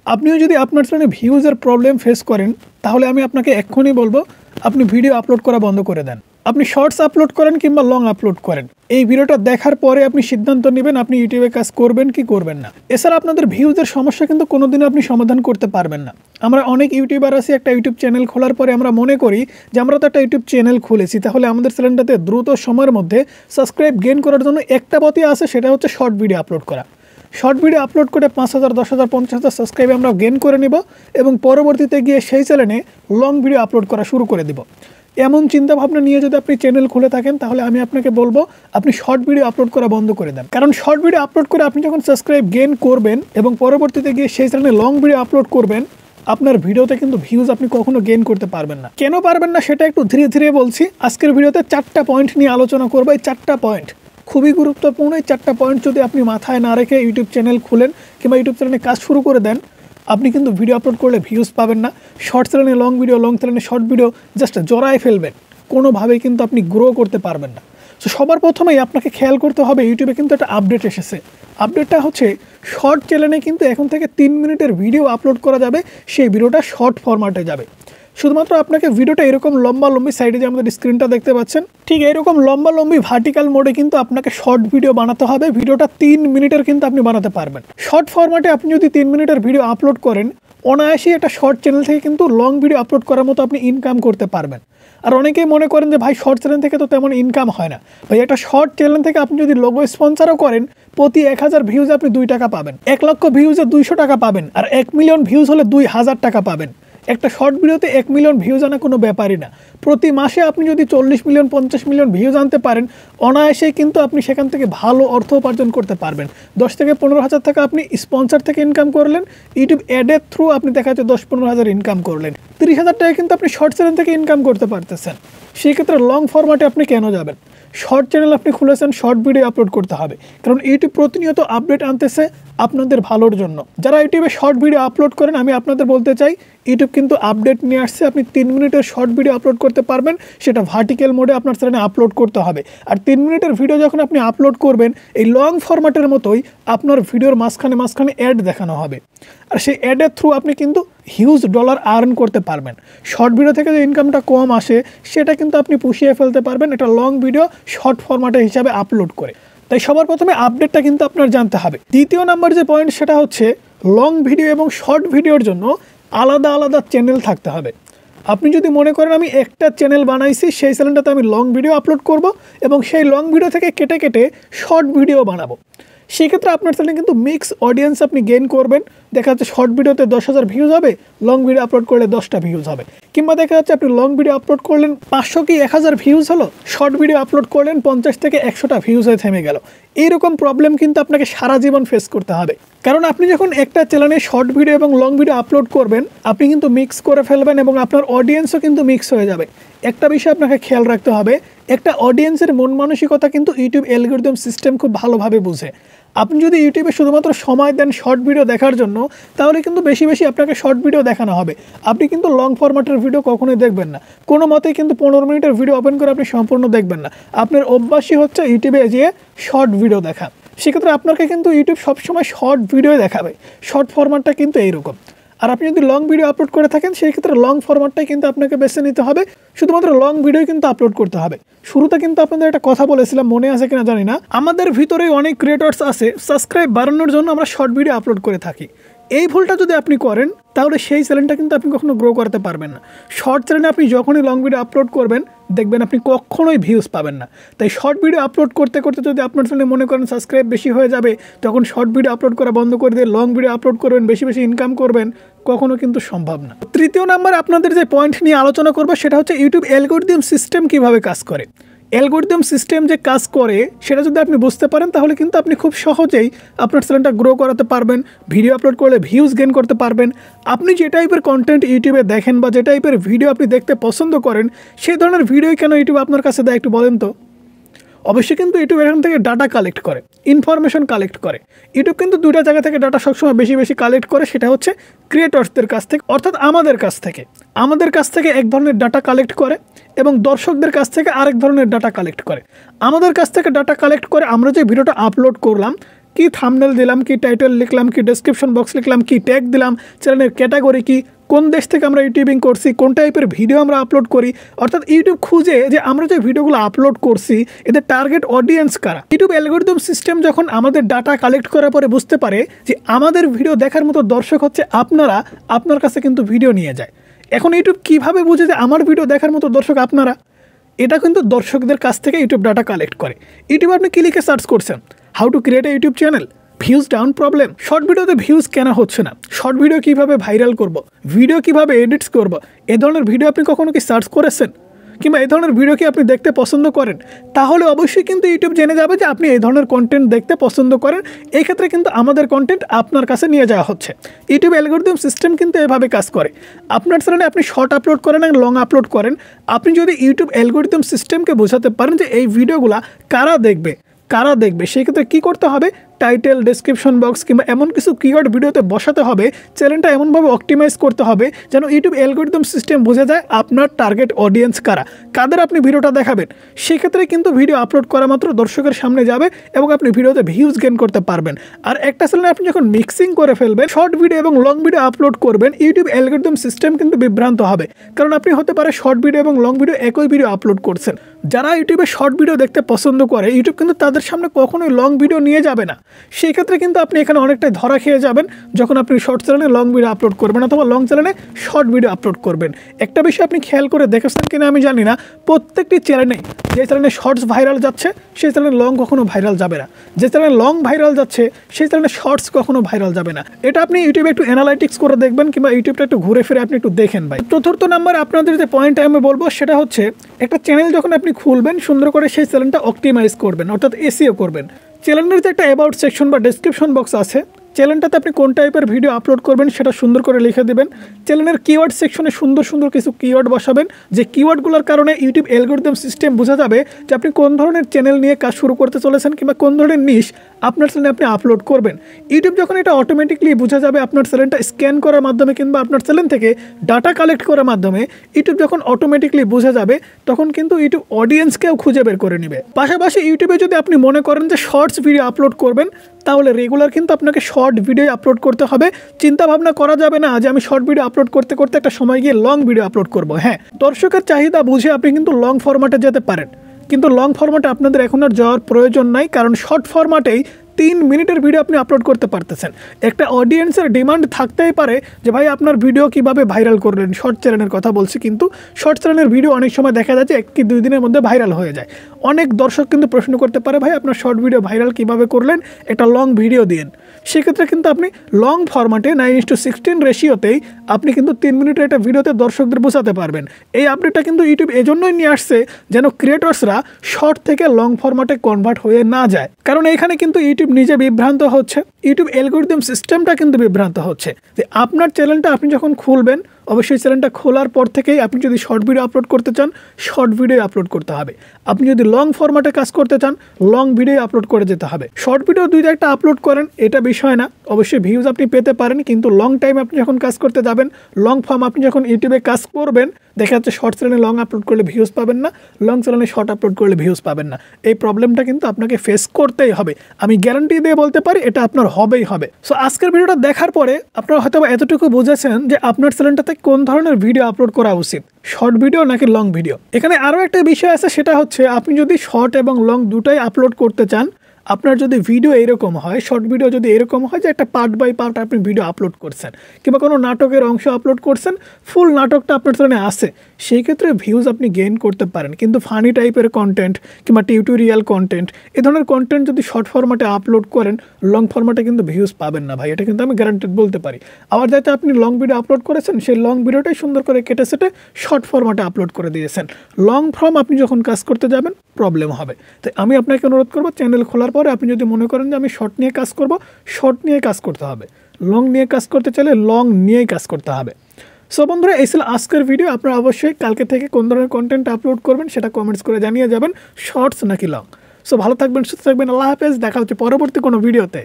আপনিও যদি আপনার চ্যানেলে ভিউজের প্রবলেম ফেস করেন তাহলে আমি আপনাকে এক্ষুনি বলবো আপনি ভিডিও আপলোড করা বন্ধ করে দেন। আপনি শর্টস আপলোড করেন কিংবা লং আপলোড করেন, এই ভিডিওটা দেখার পরে আপনি সিদ্ধান্ত নেবেন আপনি ইউটিউবে কাজ করবেন কি করবেন না। এছাড়া আপনাদের ভিউজের সমস্যা কিন্তু কোনোদিনও আপনি সমাধান করতে পারবেন না। আমরা অনেক ইউটিউবার আছি, একটা ইউটিউব চ্যানেল খোলার পরে আমরা মনে করি যে আমরা তো একটা ইউটিউব চ্যানেল খুলেছি, তাহলে আমাদের চ্যানেলটাতে দ্রুত সময়ের মধ্যে সাবস্ক্রাইব গেইন করার জন্য একটা পথই আছে, সেটা হচ্ছে শর্ট ভিডিও আপলোড করা। শর্ট ভিডিও আপলোড করে 5,000, 10,000, 50,000 সাবস্ক্রাইব আমরা গেইন করে নিব এবং পরবর্তীতে গিয়ে সেই চ্যানেলে লং ভিডিও আপলোড করা শুরু করে দিব। এমন চিন্তাভাবনা নিয়ে যদি আপনি চ্যানেল খুলে থাকেন তাহলে আমি আপনাকে বলবো আপনি শর্ট ভিডিও আপলোড করা বন্ধ করে দেন। কারণ শর্ট ভিডিও আপলোড করে আপনি যখন সাবস্ক্রাইব গেইন করবেন এবং পরবর্তীতে গিয়ে সেই চ্যানেলে লং ভিডিও আপলোড করবেন, আপনার ভিডিওতে কিন্তু ভিউজ আপনি কখনো গেইন করতে পারবেন না। কেন পারবেন না সেটা একটু ধীরে ধীরে বলছি। আজকের ভিডিওতে 4টা পয়েন্ট নিয়ে আলোচনা করবো। এই 4টা পয়েন্ট খুবই গুরুত্বপূর্ণ। এই 4টা পয়েন্ট যদি আপনি মাথায় না রেখে ইউটিউব চ্যানেল খুলেন কিংবা ইউটিউব চ্যানেলে কাজ শুরু করে দেন, আপনি কিন্তু ভিডিও আপলোড করলে ভিউজ পাবেন না। শর্ট চ্যানেলে লং ভিডিও, লং চ্যানেলে শর্ট ভিডিও জাস্ট জড়ায় ফেলবেন, কোনোভাবেই কিন্তু আপনি গ্রো করতে পারবেন না। তো সবার প্রথমেই আপনাকে খেয়াল করতে হবে ইউটিউবে কিন্তু একটা আপডেট এসেছে। আপডেটটা হচ্ছে শর্ট চ্যানেলে কিন্তু এখন থেকে 3 মিনিটের ভিডিও আপলোড করা যাবে, সেই ভিডিওটা শর্ট ফরম্যাটে যাবে। শুধুমাত্র আপনাকে ভিডিওটা এরকম লম্বি সাইডে যে আমাদের স্ক্রিনটা দেখতে পাচ্ছেন, ঠিক এরকম লম্বি ভার্টিক্যাল মোডে কিন্তু আপনাকে শর্ট ভিডিও বানাতে হবে। ভিডিওটা 3 মিনিটের কিন্তু আপনি বানাতে পারবেন। শর্ট ফরম্যাটে আপনি যদি 3 মিনিটের ভিডিও আপলোড করেন, অনায়াসেই একটা শর্ট চ্যানেল থেকে কিন্তু লং ভিডিও আপলোড করার মতো আপনি ইনকাম করতে পারবেন। আর অনেকেই মনে করেন যে ভাই শর্ট চ্যানেল থেকে তো তেমন ইনকাম হয় না। ভাই একটা শর্ট চ্যানেল থেকে আপনি যদি লোগো স্পন্সরও করেন, প্রতি 1000 ভিউজে আপনি 2 টাকা পাবেন, 1 লক্ষ ভিউজে 200 টাকা পাবেন, আর 1 মিলিয়ন ভিউজ হলে 2000 টাকা পাবেন। একটা শর্ট ভিডিওতে 1 মিলিয়ন ভিউজ আনা কোনো ব্যাপারই না। প্রতি মাসে আপনি যদি 40 মিলিয়ন 50 মিলিয়ন ভিউজ আনতে পারেন, অনায়াসেই কিন্তু আপনি সেখান থেকে ভালো অর্থ উপার্জন করতে পারবেন। 10 থেকে 15,000 টাকা আপনি স্পন্সর থেকে ইনকাম করলেন, ইউটিউব অ্যাডের থ্রু আপনি দেখা যাচ্ছে 10-15,000 ইনকাম করলেন, 30,000 টাকা কিন্তু আপনি শর্ট চ্যানেল থেকে ইনকাম করতে পারতেছেন। সেক্ষেত্রে লং ফরম্যাটে আপনি কেন যাবেন? শর্ট চ্যানেল আপনি খুলেছেন, শর্ট ভিডিও আপলোড করতে হবে, কারণ ইউটিউব প্রতিনিয়ত আপডেট আনতেছে আপনাদের ভালোর জন্য। যারা ইউটিউবে শর্ট ভিডিও আপলোড করেন, আমি আপনাদের বলতে চাই ইউটিউব কিন্তু আপডেট নিয়ে আসছে। আপনি 3 মিনিটের শর্ট ভিডিও আপলোড করতে পারবেন, সেটা ভার্টিক্যাল মোডে আপনার চ্যানেলে আপলোড করতে হবে। আর 3 মিনিটের ভিডিও যখন আপনি আপলোড করবেন, এই লং ফরম্যাটের মতোই আপনার ভিডিওর মাঝখানে অ্যাড দেখানো হবে, আর সেই অ্যাডের থ্রু আপনি কিন্তু হিউজ ডলার আর্ন করতে পারবেন। শর্ট ভিডিও থেকে যে ইনকামটা কম আসে সেটা কিন্তু আপনি পুষিয়ে ফেলতে পারবেন এটা লং ভিডিও শর্ট ফরম্যাটে হিসাবে আপলোড করে। তাই সবার প্রথমে আপডেটটা কিন্তু আপনার জানতে হবে। দ্বিতীয় নাম্বার যে পয়েন্ট সেটা হচ্ছে লং ভিডিও এবং শর্ট ভিডিওর জন্য আলাদা আলাদা চ্যানেল থাকতে হবে। আপনি যদি মনে করেন আমি একটা চ্যানেল বানাইছি, সেই চ্যানেলটাতে আমি লং ভিডিও আপলোড করব এবং সেই লং ভিডিও থেকে কেটে কেটে শর্ট ভিডিও বানাবো, সেক্ষেত্রে আপনার চ্যানেলে কিন্তু মিক্স অডিয়েন্স আপনি গেইন করবেন। দেখা যাচ্ছে শর্ট ভিডিওতে 10,000 ভিউজ হবে, লং ভিডিও আপলোড করলে 10টা ভিউজ হবে। কিংবা দেখা যাচ্ছে আপনি লং ভিডিও আপলোড করলেন 500 কি 1000 ভিউজ হলো, শর্ট ভিডিও আপলোড করলেন 50 থেকে 100টা ভিউজ হয়ে থেমে গেল। এইরকম প্রবলেম কিন্তু আপনাকে সারা জীবন ফেস করতে হবে। কারণ আপনি যখন একটা চ্যানেলে শর্ট ভিডিও এবং লং ভিডিও আপলোড করবেন, আপনি কিন্তু মিক্স করে ফেলবেন এবং আপনার অডিয়েন্সও কিন্তু মিক্স হয়ে যাবে। একটা বিষয় আপনাকে খেয়াল রাখতে হবে, একটা অডিয়েন্সের মন মানসিকতা কিন্তু ইউটিউব অ্যালগরিদম সিস্টেম খুব ভালোভাবে বুঝে। আপনি যদি ইউটিউবে শুধুমাত্র সময় দেন শর্ট ভিডিও দেখার জন্য, তাহলে কিন্তু বেশি বেশি আপনাকে শর্ট ভিডিও দেখানো হবে। আপনি কিন্তু লং ফরম্যাটের ভিডিও কখনোই দেখবেন না। কোনো মতেই কিন্তু 15 মিনিটের ভিডিও ওপেন করে আপনি সম্পূর্ণ দেখবেন না। আপনার অভ্যাসই হচ্ছে ইউটিউবে যেয়ে শর্ট ভিডিও দেখা। সেক্ষেত্রে আপনাকে কিন্তু ইউটিউব সবসময় শর্ট ভিডিও দেখাবে। শর্ট ফরম্যাটটা কিন্তু এইরকম। আর আপনি যদি লং ভিডিও আপলোড করে থাকেন, সেই ক্ষেত্রে লং ফরম্যাটটাই কিন্তু আপনাকে বেছে নিতে হবে। শুধুমাত্র লং ভিডিও কিন্তু আপলোড করতে হবে। শুরুতে কিন্তু আপনাদের একটা কথা বলেছিলাম, মনে আছে কিনা জানি না, আমাদের ভিতরে অনেক ক্রিয়েটর্স আছে সাবস্ক্রাইব বাড়ানোর জন্য আমরা শর্ট ভিডিও আপলোড করে থাকি। এই ভুলটা যদি আপনি করেন তাহলে সেই চ্যানেলটা কিন্তু আপনি কখনো গ্রো করতে পারবেন না। শর্ট চ্যানেলে আপনি যখনই লং ভিডিও আপলোড করবেন, দেখবেন আপনি কখনোই ভিউজ পাবেন না। তাই শর্ট ভিডিও আপলোড করতে করতে যদি আপনার চ্যানেলে মনে করেন সাবস্ক্রাইব বেশি হয়ে যাবে, তখন শর্ট ভিডিও আপলোড করা বন্ধ করে দিয়ে লং ভিডিও আপলোড করবেন, বেশি বেশি ইনকাম করবেন, কখনো কিন্তু সম্ভব না। তৃতীয় নাম্বার আপনাদের যে পয়েন্ট নিয়ে আলোচনা করবো সেটা হচ্ছে ইউটিউব অ্যালগরিদম সিস্টেম কিভাবে কাজ করে। অ্যালগরিদম সিস্টেম যে কাজ করে সেটা যদি আপনি বুঝতে পারেন, তাহলে কিন্তু আপনি খুব সহজেই আপনার চ্যানেলটা গ্রো করাতে পারবেন, ভিডিও আপলোড করলে ভিউজ গেইন করতে পারবেন। আপনি যে টাইপের কন্টেন্ট ইউটিউবে দেখেন বা যে টাইপের ভিডিও আপনি দেখতে পছন্দ করেন, সেই ধরনের ভিডিও কেন ইউটিউব আপনার কাছে দেয় একটু বলেন তো। অবশ্যই কিন্তু ইউটিউব এখান থেকে ডাটা কালেক্ট করে, ইনফরমেশন কালেক্ট করে। ইউটিউব কিন্তু দুইটা জায়গা থেকে ডাটা সবসময় বেশি বেশি কালেক্ট করে, সেটা হচ্ছে ক্রিয়েটর্সদের কাছ থেকে, অর্থাৎ আমাদের কাছ থেকে এক ধরনের ডাটা কালেক্ট করে এবং দর্শকদের কাছ থেকে আরেক ধরনের ডাটা কালেক্ট করে। আমাদের কাছ থেকে ডাটা কালেক্ট করে আমরা যে ভিডিওটা আপলোড করলাম, কি থাম্বনেল দিলাম, কি টাইটেল লিখলাম, কি ডেসক্রিপশন বক্স লিখলাম, কি ট্যাগ দিলাম, চ্যানেলের ক্যাটাগরি কি, কোন দেশ থেকে আমরা ইউটিউবিং করছি, কোন টাইপের ভিডিও আমরা আপলোড করি, অর্থাৎ ইউটিউব খুঁজে যে আমরা যে ভিডিওগুলো আপলোড করছি এদের টার্গেট অডিয়েন্স কারা। ইউটিউব অ্যালগরিদম সিস্টেম যখন আমাদের ডাটা কালেক্ট করার পরে বুঝতে পারে যে আমাদের ভিডিও দেখার মতো দর্শক হচ্ছে আপনারা, আপনার কাছে কিন্তু ভিডিও নিয়ে যায়। এখন ইউটিউব কিভাবে বুঝে যে আমার ভিডিও দেখার মতো দর্শক আপনারা? এটা কিন্তু দর্শকদের কাছ থেকে ইউটিউব ডাটা কালেক্ট করে। ইউটিউবে আপনি কি লিখে সার্চ করছেন? How to create a YouTube channel, views down problem. Short ভিডিওতে ভিউজ কেন হচ্ছে না, শর্ট ভিডিও কিভাবে ভাইরাল করব, ভিডিও কিভাবে এডিটস করব, এ ধরনের ভিডিও আপনি কখনো কি সার্চ করেছেন? কিংবা এই ধরনের ভিডিও কি আপনি দেখতে পছন্দ করেন? তাহলে অবশ্যই কিন্তু ইউটিউব জেনে যাবে যে আপনি এই ধরনের কন্টেন্ট দেখতে পছন্দ করেন। এই ক্ষেত্রে কিন্তু আমাদের কন্টেন্ট আপনার কাছে নিয়ে যাওয়া হচ্ছে। ইউটিউব অ্যালগরিদম সিস্টেম কিন্তু এভাবে কাজ করে। আপনার চ্যানেলে আপনি শর্ট আপলোড করেন আর লং আপলোড করেন, আপনি যদি ইউটিউব অ্যালগরিদম সিস্টেমকে বোঝাতে পারেন যে এই ভিডিওগুলো কারা দেখবে, সেই ক্ষেত্রে কী করতে হবে? টাইটেল, ডেসক্রিপশন বক্স কিংবা এমন কিছু কিওয়ার্ড ভিডিওতে বসাতে হবে, চ্যানেলটা এমনভাবে অপটিমাইজ করতে হবে যেন ইউটিউব অ্যালগরিদম সিস্টেম বোঝা যায় আপনার টার্গেট অডিয়েন্স কারা, কাদের আপনি ভিডিওটা দেখাবেন। সেক্ষেত্রে কিন্তু ভিডিও আপলোড করা মাত্র দর্শকের সামনে যাবে এবং আপনি ভিডিওতে ভিউজ গেইন করতে পারবেন। আর একটা চ্যানেলে আপনি যখন মিক্সিং করে ফেলবেন, শর্ট ভিডিও এবং লং ভিডিও আপলোড করবেন, ইউটিউব অ্যালগরিদম সিস্টেম কিন্তু বিভ্রান্ত হবে। কারণ আপনি হতে পারে শর্ট ভিডিও এবং লং ভিডিও একই ভিডিও আপলোড করছেন। যারা ইউটিউবে শর্ট ভিডিও দেখতে পছন্দ করে, ইউটিউব কিন্তু তাদের সামনে কখনোই লং ভিডিও নিয়ে যাবে না। সেই ক্ষেত্রে কিন্তু আপনি এখানে অনেকটাই ধরা খেয়ে যাবেন যখন আপনি শর্ট চ্যানেলে লং ভিডিও আপলোড করবেন অথবা লং চ্যানেলে শর্ট ভিডিও আপলোড করবেন। একটা বিষয় আপনি খেয়াল করে দেখেছেন কিনা আমি জানি না, প্রত্যেকটি চ্যানেলে যে চ্যানেলে শর্টস ভাইরাল যাচ্ছে সেই চ্যানেলে লং কখনো ভাইরাল যাবে না, যে চ্যানেলে লং ভাইরাল যাচ্ছে সেই চ্যানেলে শর্টস কখনো ভাইরাল যাবে না। এটা আপনি ইউটিউবে একটু অ্যানালাইটিক্স করে দেখবেন কিংবা ইউটিউবটা একটু ঘুরে ফিরে আপনি একটু দেখেন ভাই। চতুর্থ নাম্বার আপনাদের যে পয়েন্ট আমি বলবো সেটা হচ্ছে, একটা চ্যানেল যখন আপনি খুলবেন সুন্দর করে সেই চ্যানেলটা অপটিমাইজ করবেন, অর্থাৎ এসইও করবেন। চ্যানেলের যে একটা অ্যাবাউট সেকশন বা ডেসক্রিপশন বক্স আছে, চ্যানেলটাতে আপনি কোন টাইপের ভিডিও আপলোড করবেন সেটা সুন্দর করে লিখে দেবেন। চ্যানেলের কিওয়ার্ড সেকশনে সুন্দর সুন্দর কিছু কিওয়ার্ড বসাবেন, যে কিওয়ার্ডগুলোর কারণে ইউটিউব অ্যালগরিদম সিস্টেম বোঝা যাবে যে আপনি কোন ধরনের চ্যানেল নিয়ে কাজ শুরু করতে চলেছেন কিংবা কোন ধরনের নিশ আপনার চ্যানেলে আপনি আপলোড করবেন। ইউটিউব যখন এটা অটোমেটিকলি বোঝা যাবে আপনার চ্যানেলটা স্ক্যান করার মাধ্যমে কিংবা আপনার চ্যানেল থেকে ডাটা কালেক্ট করার মাধ্যমে, ইউটিউব যখন অটোমেটিকলি বোঝা যাবে তখন কিন্তু ইউটিউব অডিয়েন্সকেও খুঁজে বের করে নেবে। পাশাপাশি ইউটিউবে যদি আপনি মনে করেন যে শর্টস ভিডিও আপলোড করবেন, তাহলে রেগুলার কিন্তু আপনাকে শর্ট ভিডিও আপলোড করতে হবে। চিন্তা ভাবনা করা যাবে না যে আমি শর্ট ভিডিও আপলোড করতে করতে একটা সময় গিয়ে লং ভিডিও আপলোড করব। হ্যাঁ, দর্শকের চাহিদা বুঝে আপনি কিন্তু লং ফরম্যাটে যেতে পারেন, কিন্তু লং ফরম্যাটে আপনাদের এখন আর যাওয়ার প্রয়োজন নাই, কারণ শর্ট ফরম্যাটেই 3 মিনিটের ভিডিও আপনি আপলোড করতে পারতেছেন। একটা অডিয়েন্সের ডিমান্ড থাকতেই পারে যে ভাই আপনার ভিডিও কিভাবে ভাইরাল করলেন, শর্ট চ্যানেলের কথা বলছি, কিন্তু শর্ট চ্যানেলের ভিডিও অনেক সময় দেখা যাচ্ছে 1 কি 2 দিনের মধ্যে ভাইরাল হয়ে যায়। অনেক দর্শক কিন্তু প্রশ্ন করতে পারে ভাই আপনার শর্ট ভিডিও ভাইরাল কিভাবে করলেন, একটা লং ভিডিও দিন। সেক্ষেত্রে কিন্তু আপনি লং ফরম্যাটে 9:16 রেশিওতেই আপনি কিন্তু 3 মিনিটের একটা ভিডিওতে দর্শকদের বোঝাতে পারবেন। এই আপডেটটা কিন্তু ইউটিউব এজন্যই নিয়ে আসছে যেন ক্রিয়েটর্সরা শর্ট থেকে লং ফরম্যাটে কনভার্ট হয়ে না যায়। কারণ এখানে কিন্তু ইউটিউব নিজে বিভ্রান্ত হচ্ছে, ইউটিউব অ্যালগরিদম সিস্টেমটা কিন্তু বিভ্রান্ত হচ্ছে। যে আপনার চ্যানেলটা আপনি যখন খুলবেন, অবশ্যই চ্যানেলটা খোলার পর থেকেই আপনি যদি শর্ট ভিডিও আপলোড করতে চান শর্ট ভিডিও আপলোড করতে হবে। আপনি যদি লং ফরম্যাটে কাজ করতে চান লং ভিডিও আপলোড করে যেতে হবে। শর্ট ভিডিও 2-1টা আপলোড করেন এটা বিষয় না, অবশ্যই ভিউজ আপনি পেতে পারেন, কিন্তু লং টাইম আপনি যখন কাজ করতে যাবেন, লং ফর্ম আপনি যখন ইউটিউবে কাজ করবেন, দেখা যাচ্ছে শর্ট চ্যানেলে লং আপলোড করলে ভিউজ পাবেন না, লং চ্যানেলে শর্ট আপলোড করলে ভিউজ পাবেন না। এই প্রবলেমটা কিন্তু আপনাকে ফেস করতেই হবে, আমি গ্যারান্টি দিয়ে বলতে পারি এটা আপনার হবেই হবে। সো আজকের ভিডিওটা দেখার পরে আপনারা হয়তো এতটুকু বুঝেছেন যে আপনার চ্যানেলটাতে কোন ধরনের ভিডিও আপলোড করা উচিত, শর্ট ভিডিও নাকি লং ভিডিও। এখানে আরও একটা বিষয় আছে, সেটা হচ্ছে আপনি যদি শর্ট এবং লং দুটাই আপলোড করতে চান, আপনার যদি ভিডিও এরকম হয়, শর্ট ভিডিও যদি এরকম হয় যে একটা পার্ট বাই পার্ট আপনি ভিডিও আপলোড করছেন কিংবা কোনো নাটকের অংশ আপলোড করছেন, ফুল নাটকটা আপনার চ্যানেলে আসে, সেই ক্ষেত্রে ভিউজ আপনি গেইন করতে পারেন। কিন্তু ফানি টাইপের কন্টেন্ট কিংবা টিউটোরিয়াল কন্টেন্ট, এ ধরনের কন্টেন্ট যদি শর্ট ফরম্যাটে আপলোড করেন লং ফরম্যাটে কিন্তু ভিউজ পাবেন না ভাই, এটা কিন্তু আমি গ্যারান্টেড বলতে পারি। আবার যাতে আপনি লং ভিডিও আপলোড করেছেন সেই লং ভিডিওটাই সুন্দর করে কেটে সেটে শর্ট ফরম্যাটে আপলোড করে দিয়েছেন, লং ফর্ম আপনি যখন কাজ করতে যাবেন প্রবলেম হবে। তাই আমি আপনাকে অনুরোধ করবো, চ্যানেল খোলার পরে আপনি যদি মনে করেন যে আমি শর্ট নিয়ে কাজ করব, শর্ট নিয়ে কাজ করতে হবে, লং নিয়ে কাজ করতে চাইলে লং নিয়েই কাজ করতে হবে। সো বন্ধুরা, এই ছিল আজকের ভিডিও। আপনারা অবশ্যই কালকে থেকে কোন ধরনের কন্টেন্ট আপলোড করবেন সেটা কমেন্টস করে জানিয়ে যাবেন, শর্টস নাকি লং। সো ভালো থাকবেন, সুস্থ থাকবেন, আল্লাহ হাফেজ, দেখা হচ্ছে পরবর্তী কোনো ভিডিওতে।